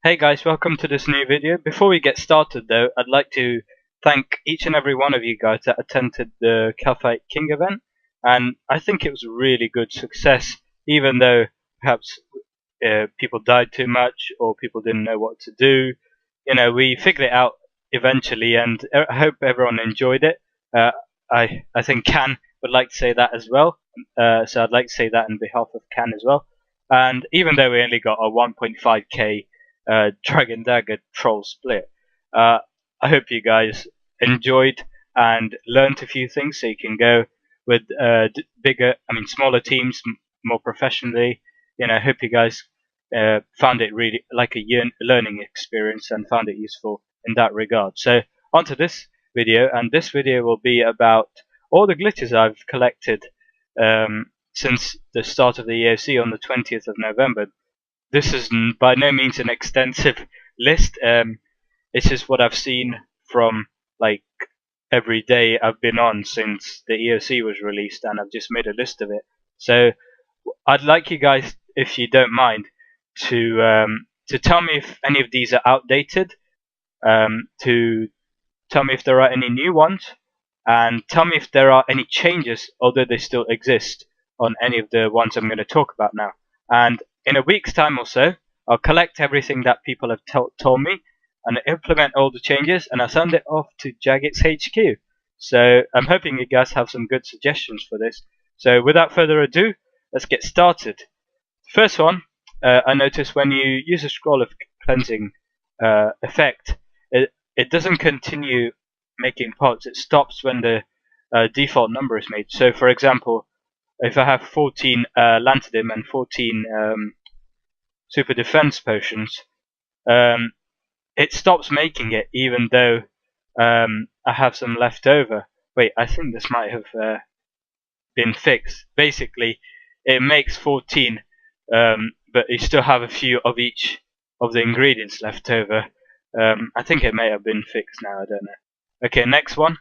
Hey guys, welcome to this new video. Before we get started though, I'd like to thank each and every one of you guys that attended the Kalphite King event, and I think it was a really good success, even though perhaps people died too much or people didn't know what to do. You know, we figured it out eventually, and I hope everyone enjoyed it. Uh, I think Can would like to say that as well, so I'd like to say that on behalf of Can as well. And even though we only got a 1.5k Dragon Dagger troll split. I hope you guys enjoyed and learned a few things so you can go with smaller teams more professionally. You know, I hope you guys found it really like a learning experience and found it useful in that regard. So onto this video, and this video will be about all the glitches I've collected since the start of the EoC on the 20th of November. This is by no means an extensive list. It's just what I've seen from like every day I've been on since the EoC was released, and I've just made a list of it. So I'd like you guys, if you don't mind, to tell me if any of these are outdated, to tell me if there are any new ones, and tell me if there are any changes, although they still exist, on any of the ones I'm going to talk about now. And in a week's time or so, I'll collect everything that people have told me and implement all the changes, and I'll send it off to Jagex HQ. So I'm hoping you guys have some good suggestions for this. So without further ado, let's get started. First one, I noticed when you use a scroll of cleansing effect, it doesn't continue making pods. It stops when the default number is made. So for example, if I have 14 Lantadim and 14 super defense potions, it stops making it even though I have some left over. Wait, I think this might have been fixed. Basically, it makes 14, but you still have a few of each of the ingredients left over. I think it may have been fixed now, I don't know. Okay, next one.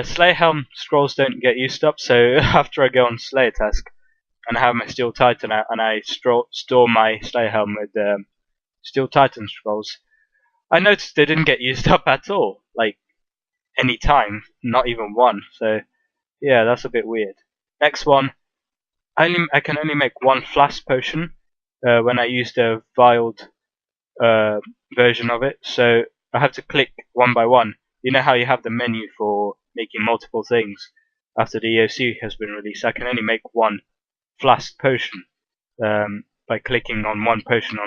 Slayer Helm scrolls don't get used up, so after I go on Slayer task and I have my Steel Titan out and I store my Slayer Helm with Steel Titan scrolls, I noticed they didn't get used up at all, like any time, not even one. So yeah, that's a bit weird. Next one, I can only make one flask potion when I use the vialed version of it, so I have to click one by one. You know how you have the menu for making multiple things after the EoC has been released? I can only make one flask potion by clicking on one potion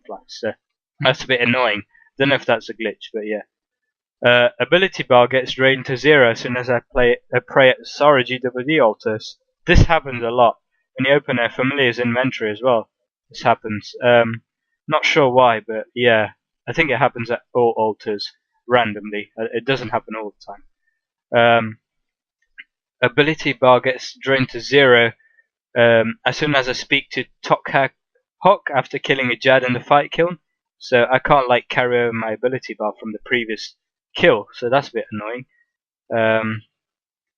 flask. So that's a bit annoying. Don't know if that's a glitch, but yeah. Ability bar gets drained to 0 as soon as I pray at Sara GWD altars. This happens a lot when you open a familiar's inventory as well. This happens. Not sure why, but yeah, I think it happens at all altars randomly. It doesn't happen all the time. Ability bar gets drained to 0 as soon as I speak to Hawk after killing a Jad in the fight kiln. So I can't like carry over my ability bar from the previous kill, so that's a bit annoying.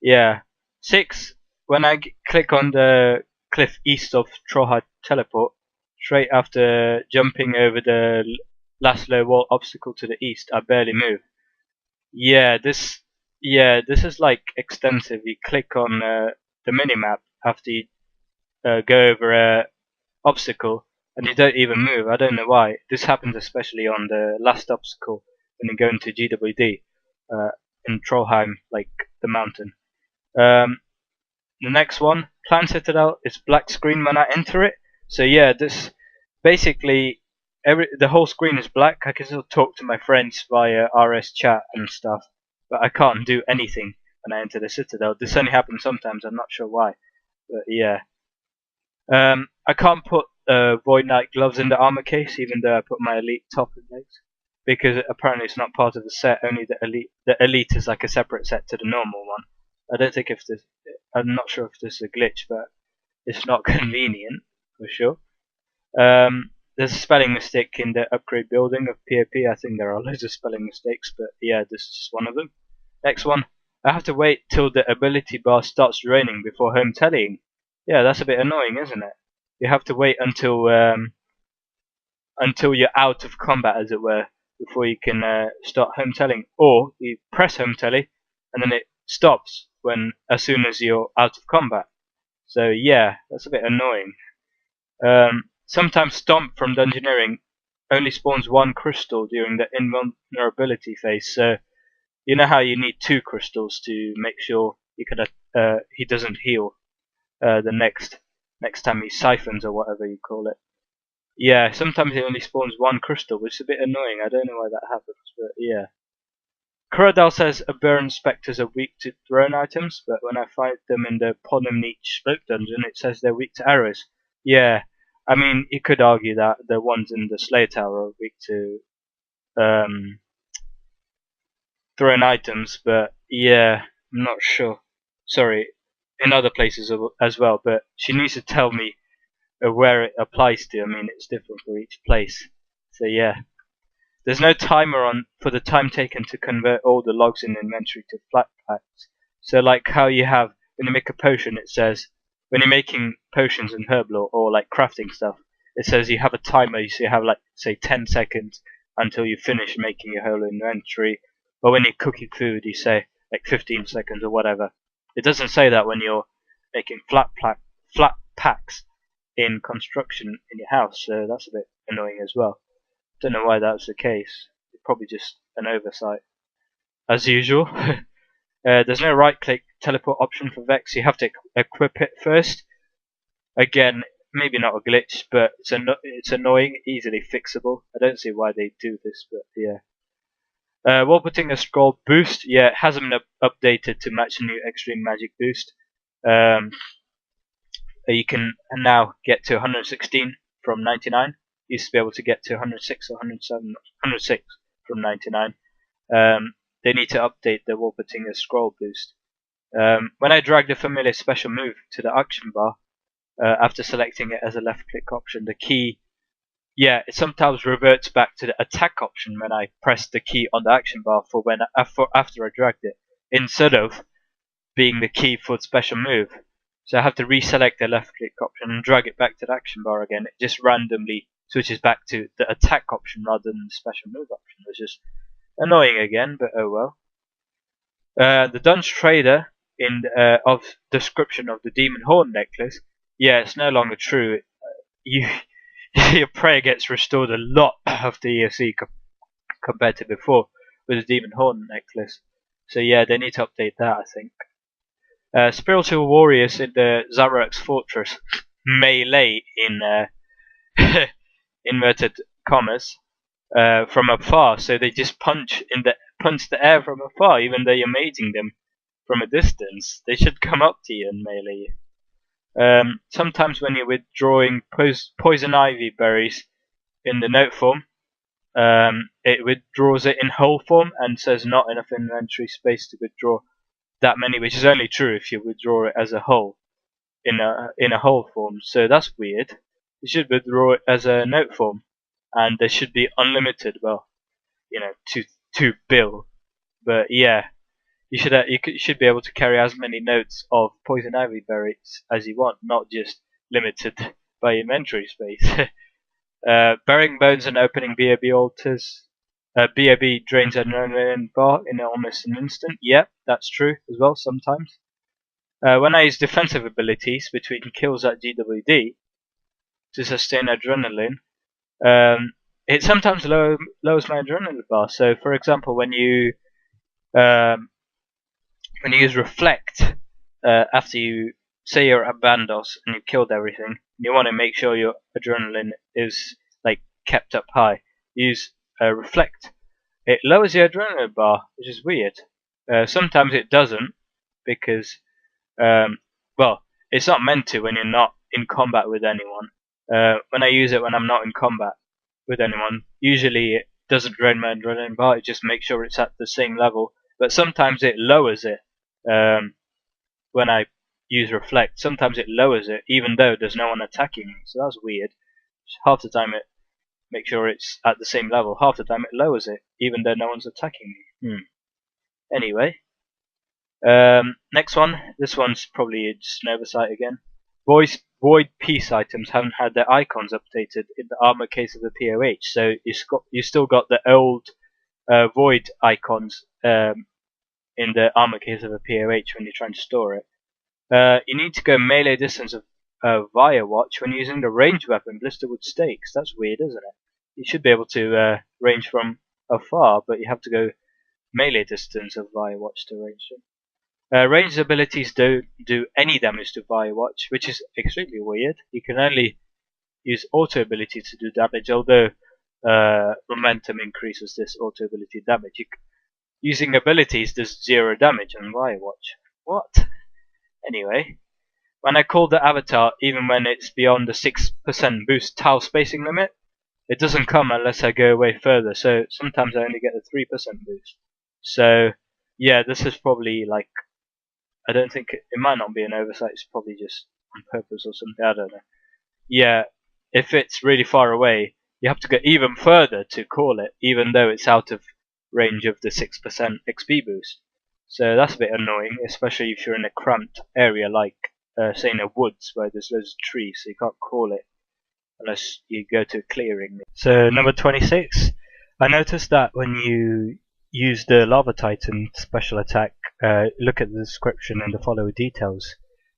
Yeah. 6, when I click on the cliff east of Trollheim teleport, straight after jumping over the last low wall obstacle to the east, I barely move. Yeah, this is like extensive. You click on the minimap after you go over a obstacle and you don't even move. I don't know why. This happens especially on the last obstacle when you go into GWD in Trollheim, like the mountain. The next one, Clan Citadel, is black screen when I enter it. So yeah, this basically the whole screen is black. I can still talk to my friends via RS chat and stuff, but I can't do anything when I enter the Citadel. This only happens sometimes. I'm not sure why, but yeah. I can't put Void Knight gloves in the armor case, even though I put my elite top in legs, because apparently it's not part of the set. Only the elite. The elite is like a separate set to the normal one. I don't think if this. I'm not sure if this is a glitch, but it's not convenient for sure. There's a spelling mistake in the upgrade building of POP. I think there are loads of spelling mistakes, but yeah, this is just one of them. Next one, I have to wait till the ability bar starts draining before home tellying. Yeah, that's a bit annoying, isn't it? You have to wait until until you're out of combat, as it were, before you can start home telling. Or you press home telly, and then it stops as soon as you're out of combat. So yeah, that's a bit annoying. Sometimes Stomp from Dungeoneering only spawns one crystal during the invulnerability phase. So you know how you need 2 crystals to make sure he doesn't heal the next time he siphons or whatever you call it. Yeah, sometimes he only spawns 1 crystal, which is a bit annoying. I don't know why that happens, but yeah. Kuradal says Aberrant Spectres are weak to thrown items, but when I fight them in the Ponemniche Smoke Dungeon, it says they're weak to arrows. Yeah, I mean, you could argue that the ones in the Slayer Tower are weak to thrown items, but yeah, I'm not sure. Sorry, in other places as well, but she needs to tell me where it applies to. I mean, it's different for each place. So yeah. There's no timer on for the time taken to convert all the logs in inventory to flat packs. So like how you have when you make a potion, it says when you're making potions in Herblore or like crafting stuff, it says you have a timer. So you have like say 10 seconds until you finish making your whole inventory. But when you're cooking food, you say like 15 seconds or whatever. It doesn't say that when you're making flat packs in construction in your house. So that's a bit annoying as well. Don't know why that's the case. It's probably just an oversight, as usual. There's no right-click teleport option for Vex. You have to equip it first. Again, maybe not a glitch, but it's annoying, easily fixable. I don't see why they do this, but yeah. While putting a scroll boost, yeah, it hasn't been updated to match the new Extreme Magic boost. You can now get to 116 from 99. Used to be able to get to 106 or 107, 106 from 99. They need to update the Wolpertinger scroll boost. When I drag the familiar special move to the action bar, after selecting it as a left click option, the key, yeah, it sometimes reverts back to the attack option when I press the key on the action bar after I dragged it, instead of being the key for the special move. So I have to reselect the left click option and drag it back to the action bar again. It just randomly switches back to the attack option rather than the special move option, which is annoying again, but oh well. The Dunge Trader of description of the Demon Horn necklace, yeah, it's no longer true. Your prayer gets restored a lot after EoC compared to before with the Demon Horn necklace. So yeah, they need to update that, I think. Spiritual warriors in the Zarak's fortress melee in inverted commas from afar, so they just punch the air from afar, even though you're mating them from a distance. They should come up to you and melee. Sometimes when you're withdrawing poison ivy berries in the note form, it withdraws it in whole form and says not enough inventory space to withdraw that many, which is only true if you withdraw it as a whole in a whole form. So that's weird. You should withdraw it as a note form, and there should be unlimited. Well, to bill, but yeah, you should be able to carry as many notes of poison ivy berries as you want, not just limited by inventory space. Burying bones and opening BAB altars. BAB drains adrenaline bar in almost an instant. Yep, that's true as well sometimes. When I use defensive abilities between kills at GWD to sustain adrenaline, it sometimes lowers my adrenaline bar. So, for example, when you use reflect after you say you're at Bandos and you've killed everything, you want to make sure your adrenaline is like kept up high. Use reflect. It lowers your adrenaline bar, which is weird. Sometimes it doesn't because well, it's not meant to when you're not in combat with anyone. When I use it when I'm not in combat with anyone, usually it doesn't drain my adrenaline bar, it just makes sure it's at the same level. But sometimes it lowers it when I use reflect. Sometimes it lowers it even though there's no one attacking me, so that's weird. Half the time it makes sure it's at the same level, half the time it lowers it even though no one's attacking me. Anyway. Next one. This one's probably just an oversight again. void peace items haven't had their icons updated in the armor case of the POH, so you still got the old void icons in the armor case of a POH when you're trying to store it. You need to go melee distance of via watch when using the ranged weapon Blisterwood Stakes. That's weird, isn't it? You should be able to range from afar, but you have to go melee distance of via watch to range them. Ranged abilities don't do any damage to via watch, which is extremely weird. You can only use auto ability to do damage, although momentum increases this auto ability damage. Using abilities does 0 damage on via watch. What? Anyway, when I call the avatar, even when it's beyond the 6% boost tile spacing limit, it doesn't come unless I go away further, so sometimes I only get a 3% boost. So, yeah, this is probably like, I don't think, it might not be an oversight, it's probably just on purpose or something, I don't know. Yeah, if it's really far away, you have to go even further to call it, even though it's out of range of the 6% XP boost. So that's a bit annoying, especially if you're in a cramped area like, say, in a woods where there's loads of trees, so you can't call it unless you go to a clearing. So number 26, I noticed that when you use the Lava Titan special attack, look at the description and the follow details.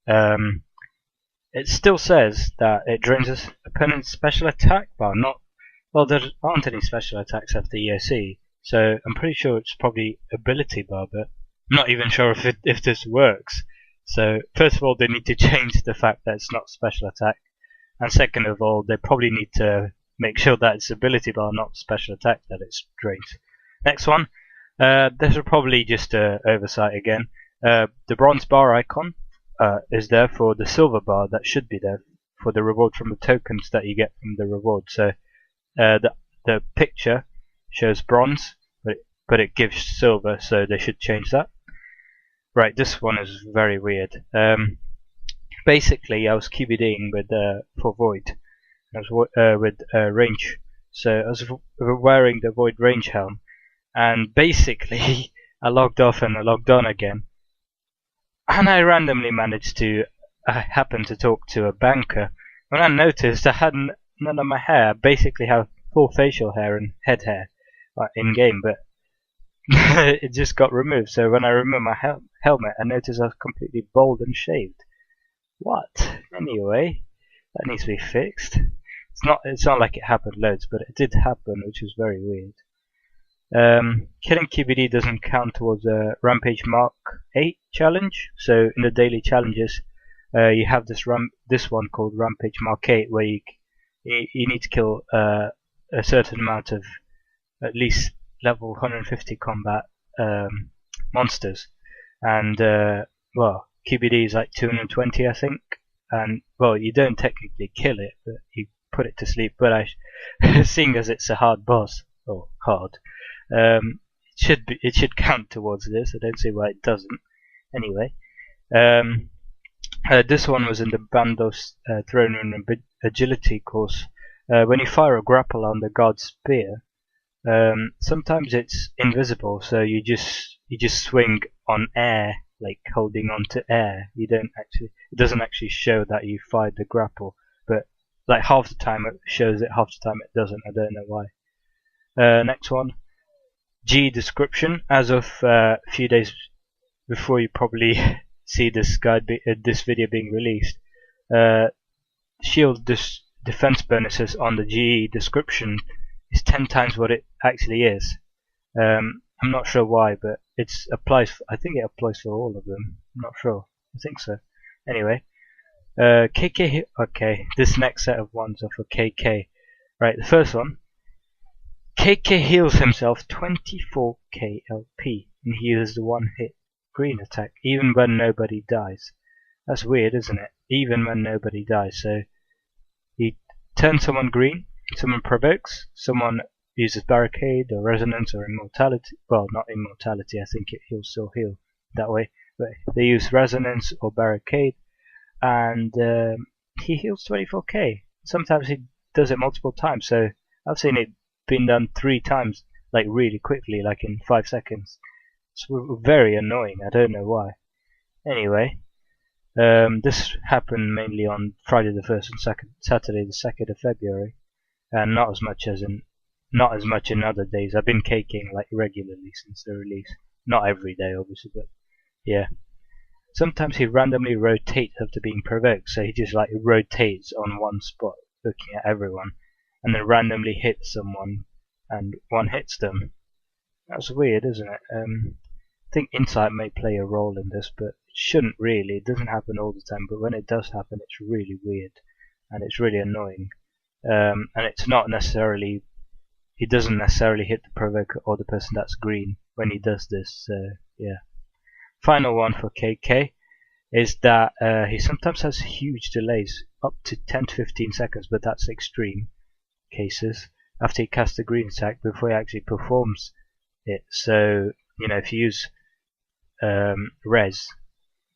It still says that it drains an opponent's special attack bar. Well, there aren't any special attacks after EoC, so I'm pretty sure it's probably ability bar, but I'm not even sure if this works. So first of all, they need to change the fact that it's not special attack, and second of all, they probably need to make sure that it's ability bar, not special attack, that it's drained. Next one, this is probably just an oversight again. The bronze bar icon is there for the silver bar that should be there for the reward from the tokens that you get from the reward. So the picture shows bronze, but it gives silver, so they should change that. Right, this one is very weird. Basically, I was QBDing with for void. I was with range, so I was wearing the void range helm, and basically I logged off and I logged on again. And I randomly managed to happen to talk to a banker. When I noticed I had none of my hair, I basically have full facial hair and head hair in game, but it just got removed. So when I removed my helmet, I noticed I was completely bald and shaved. What? Anyway, that needs to be fixed. It's not like it happened loads, but it did happen, which was very weird. Killing QBD doesn't count towards a Rampage Mark 8 challenge. So in the daily challenges, you have this one called Rampage Mark 8, where you need to kill a certain amount of at least level 150 combat monsters, and well, QBD is like 220, I think. And well, you don't technically kill it, but you put it to sleep. But seeing as it's a hard boss, or hard, it should count towards this. I don't see why it doesn't. Anyway, this one was in the Bandos Throne Room Agility course. When you fire a grapple on the god's spear, sometimes it's invisible, so you just swing on air, like holding on to air. It doesn't actually show that you fired the grapple, but like half the time it shows it, half the time it doesn't. I don't know why. Next one, G description. As of a few days before you probably see this video being released, shield defense bonuses on the GE description is 10 times what it actually is. I'm not sure why, but I think it applies for all of them. I'm not sure. I think so. Anyway, KK. Okay, this next set of ones are for KK. Right, the first one. KK heals himself 24k LP, and he uses the one-hit green attack, even when nobody dies. That's weird, isn't it? Even when nobody dies. So he turns someone green, someone provokes, someone uses barricade or resonance or immortality. Well, not immortality, I think he'll still heal that way, but they use resonance or barricade, and he heals 24k. Sometimes he does it multiple times, so I've seen it been done 3 times, like really quickly, like in 5 seconds. It's very annoying, I don't know why. Anyway, This happened mainly on Friday the 1st and Saturday the 2nd of February, and not as much in other days. I've been caking like regularly since the release. Not every day, obviously, but yeah. Sometimes he randomly rotates after being provoked, so he just like rotates on one spot, looking at everyone, and then randomly hits someone, and one hits them. That's weird, isn't it? I think insight may play a role in this, but it shouldn't really. It doesn't happen all the time, but when it does happen, it's really weird, and it's really annoying. And it's not necessarily, he doesn't necessarily hit the provoker or the person that's green when he does this, yeah. Final one for KK is that he sometimes has huge delays, up to 10 to 15 seconds, but that's extreme cases, after he casts the green attack before he actually performs it. So, you know, if you use res,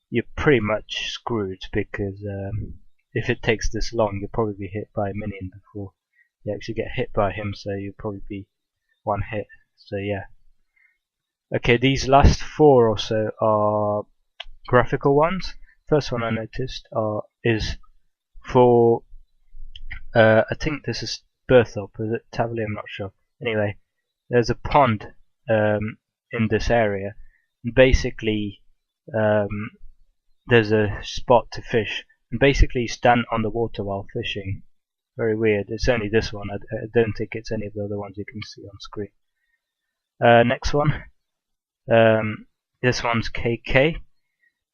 you're pretty much screwed, because if it takes this long, you'll probably be hit by a minion before you actually get hit by him, so you'll probably be one hit. So yeah. Okay, these last four or so are graphical ones. First one I noticed is for I think this is Berthop, is it Tavoli? I'm not sure. Anyway, there's a pond in this area. Basically, there's a spot to fish, and basically you stand on the water while fishing. Very weird. It's only this one. I don't think it's any of the other ones you can see on screen. Next one. This one's KK,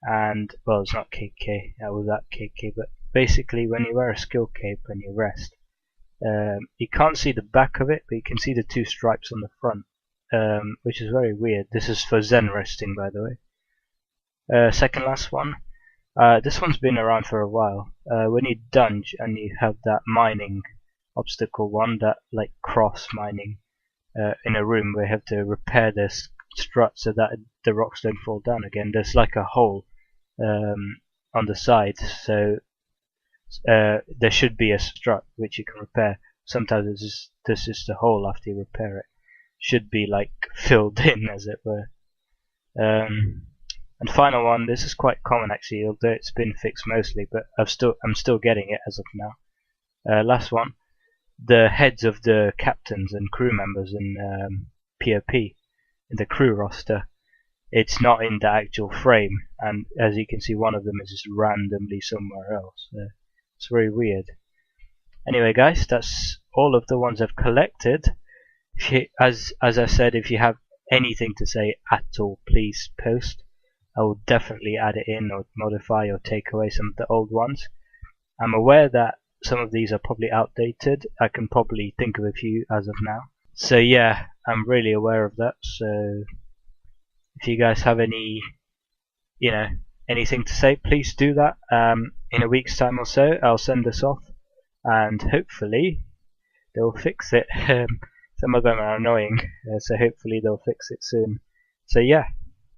and well, it's not KK. I was at KK, but basically, when you wear a skill cape and you rest, you can't see the back of it, but you can see the two stripes on the front, which is very weird. This is for Zen resting, by the way. Second last one. This one's been around for a while. When you dunge and you have that mining obstacle one, that like cross mining in a room where you have to repair this strut so that the rocks don't fall down again. There's like a hole on the side, so there should be a strut which you can repair. Sometimes there's just a hole after you repair it. Should be like filled in, as it were. And final one, this is quite common actually, although it's been fixed mostly, but I'm still getting it as of now. Last one, the heads of the captains and crew members in POP, in the crew roster, it's not in the actual frame, and as you can see, one of them is just randomly somewhere else. It's very weird. Anyway, guys, that's all of the ones I've collected. As I said, if you have anything to say at all, please post. I will definitely add it in, or modify, or take away some of the old ones. I'm aware that some of these are probably outdated. I can probably think of a few as of now. So yeah, I'm really aware of that. So if you guys have any, anything to say, please do that. In a week's time or so, I'll send this off, and hopefully they'll fix it. Some of them are annoying, so hopefully they'll fix it soon. So yeah.